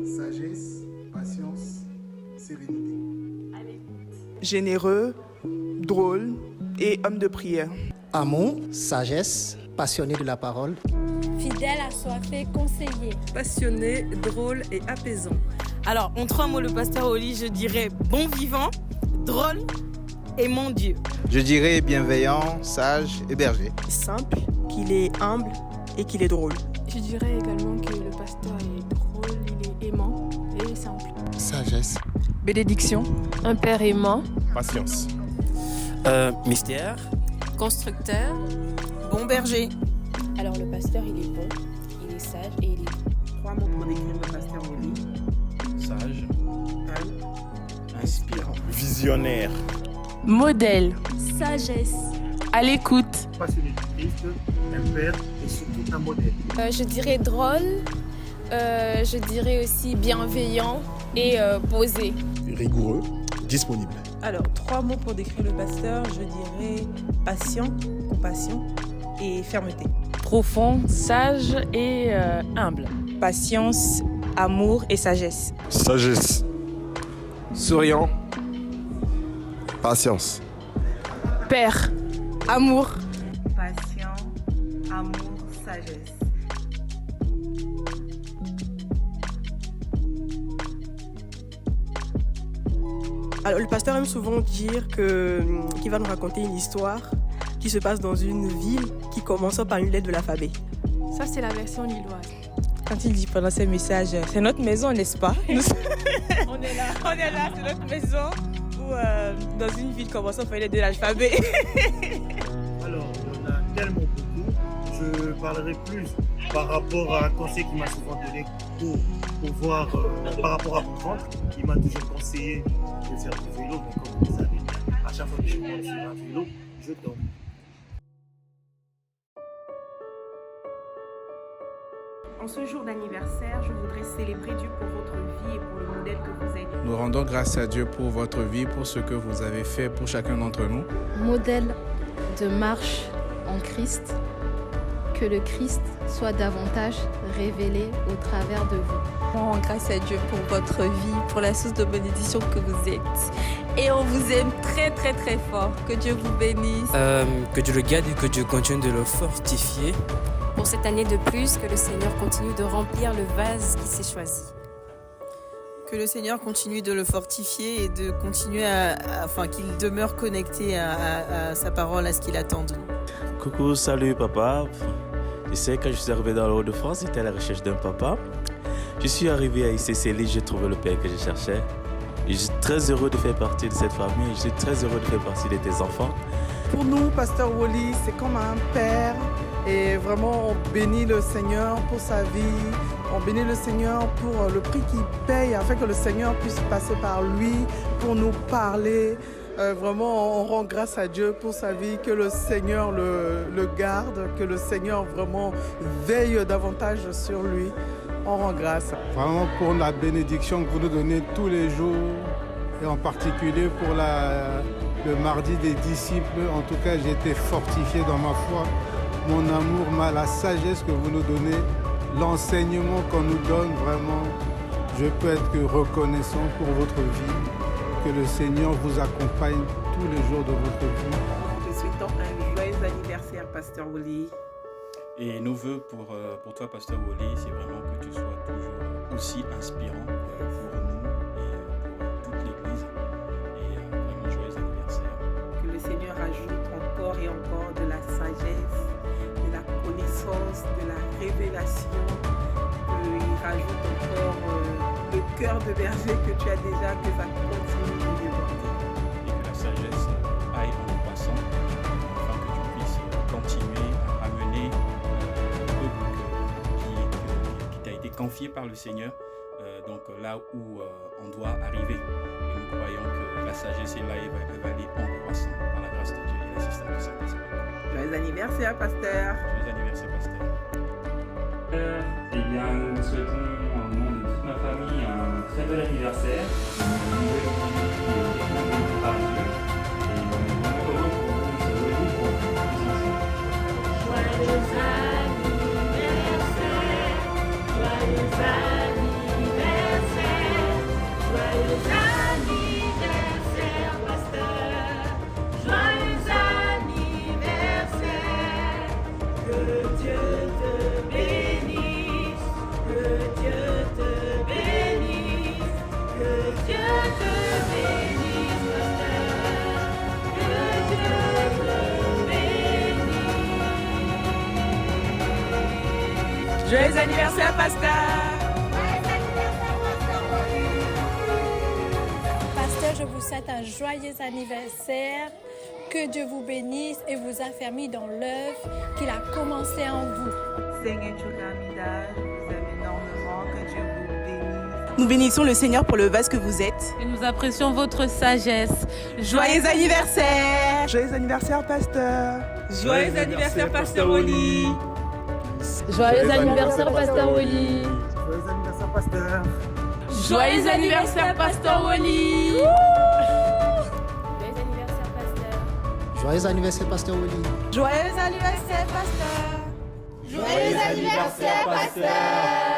sagesse, patience, sérénité. Généreux, drôle et homme de prière. Amour, sagesse, passionné de la parole. Fidèle, assoiffé, conseiller. Passionné, drôle et apaisant. Alors, en 3 mots, le pasteur Oli, je dirais bon vivant, drôle et mon Dieu. Je dirais bienveillant, sage et berger. Simple, qu'il est humble et qu'il est drôle. Je dirais également que le pasteur est drôle, il est aimant et simple. Sagesse. Bénédiction. Un père aimant. Patience. Mystère. Constructeur. Bon berger. Alors le pasteur, il est bon, il est sage et il est... 3 mots pour décrire le pasteur Oli. Sage. Humble. Inspirant. Visionnaire. Modèle. Sagesse. À l'écoute. Passionné de Christ, un père et surtout un modèle. Je dirais drôle, je dirais aussi bienveillant et posé. Rigoureux. Disponible. Alors, 3 mots pour décrire le pasteur, je dirais patient, compassion et fermeté. Profond, sage et humble. Patience, amour et sagesse. Sagesse. Souriant. Patience. Père. Amour. Patient, amour, sagesse. Alors, le pasteur aime souvent dire qu'il va nous raconter une histoire qui se passe dans une ville qui commence par une lettre de l'alphabet. Ça, c'est la version lilloise. Quand il dit pendant ses messages, c'est notre maison, n'est-ce pas? On est là, c'est notre maison. Ou dans une ville commençant par une lettre de l'alphabet. Alors, il y en a tellement beaucoup. Je parlerai plus par rapport à un conseil qu'il m'a souvent donné pour voir par rapport à mon ventre. Il m'a toujours conseillé de faire du vélo, mais comme vous savez, à chaque fois que je monte sur un vélo, je tombe. En ce jour d'anniversaire, je voudrais célébrer Dieu pour votre vie et pour le modèle que vous êtes. Nous rendons grâce à Dieu pour votre vie, pour ce que vous avez fait pour chacun d'entre nous. Modèle de marche en Christ, que le Christ soit davantage révélé au travers de vous. On rend grâce à Dieu pour votre vie, pour la source de bénédiction que vous êtes. Et on vous aime très très très fort. Que Dieu vous bénisse. Que Dieu le garde et que Dieu continue de le fortifier. Pour cette année de plus, que le Seigneur continue de remplir le vase qui s'est choisi. Que le Seigneur continue de le fortifier et de continuer qu'il demeure connecté à sa parole, à ce qu'il attend de nous. Coucou, salut papa. Je sais, quand je suis arrivé dans le Hauts-de-France, j'étais à la recherche d'un papa. Je suis arrivé à ICCLI, j'ai trouvé le père que je cherchais. Et je suis très heureux de faire partie de cette famille. Je suis très heureux de faire partie de tes enfants. Pour nous, pasteur Woli, c'est comme un père. Et vraiment, on bénit le Seigneur pour sa vie. On bénit le Seigneur pour le prix qu'il paye afin que le Seigneur puisse passer par lui pour nous parler. Vraiment, on rend grâce à Dieu pour sa vie, que le Seigneur le garde, que le Seigneur vraiment veille davantage sur lui. On rend grâce. Vraiment pour la bénédiction que vous nous donnez tous les jours, et en particulier pour le mardi des disciples. En tout cas, j'ai été fortifié dans ma foi. Mon amour, la sagesse que vous nous donnez, l'enseignement qu'on nous donne, vraiment, je peux être que reconnaissant pour votre vie. Que le Seigneur vous accompagne tous les jours de votre vie. Je souhaite un joyeux anniversaire, pasteur Woli. Et nos vœux pour toi, pasteur Woli, c'est vraiment que tu sois toujours aussi inspirant pour nous et pour toute l'Église. Et vraiment joyeux anniversaire. Que le Seigneur ajoute encore et encore de la sagesse, de la connaissance, de la révélation. Qu'il rajoute encore le cœur de berger que tu as déjà, que ça continue de déborder. Et que la sagesse aille en croissant, afin que tu puisses continuer à amener le peuple qui t'a été confié par le Seigneur, donc là où on doit arriver. Et nous croyons que la sagesse est là et va aller en croissant par la grâce de Dieu et l'assistance du Saint-Esprit. Joyeux anniversaire, pasteur. Joyeux anniversaire, pasteur. Eh bien, nous vous souhaitons, au nom de toute ma famille, un très bel anniversaire. Une nouvelle vie qui est découverte par Dieu. Et on est vraiment heureux pour vous de se réunir pour vous ensemble. Joyeux anniversaire, joyeux anniversaire. Joyeux anniversaire, pasteur. Pasteur, je vous souhaite un joyeux anniversaire. Que Dieu vous bénisse et vous affermisse dans l'œuvre qu'il a commencé en vous. Seigneur Chukamida, je vous aime énormément. Que Dieu vous bénisse. Nous bénissons le Seigneur pour le vase que vous êtes. Et nous apprécions votre sagesse. Joyeux anniversaire. Joyeux anniversaire, pasteur. Joyeux anniversaire, pasteur Wally. Joyeux anniversaire, pasteur Wally. Joyeux anniversaire, pasteur. Joyeux anniversaire, pasteur Wally. Joyeux anniversaire, pasteur Wally. Joyeux anniversaire, pasteur. Joyeux anniversaire, pasteur.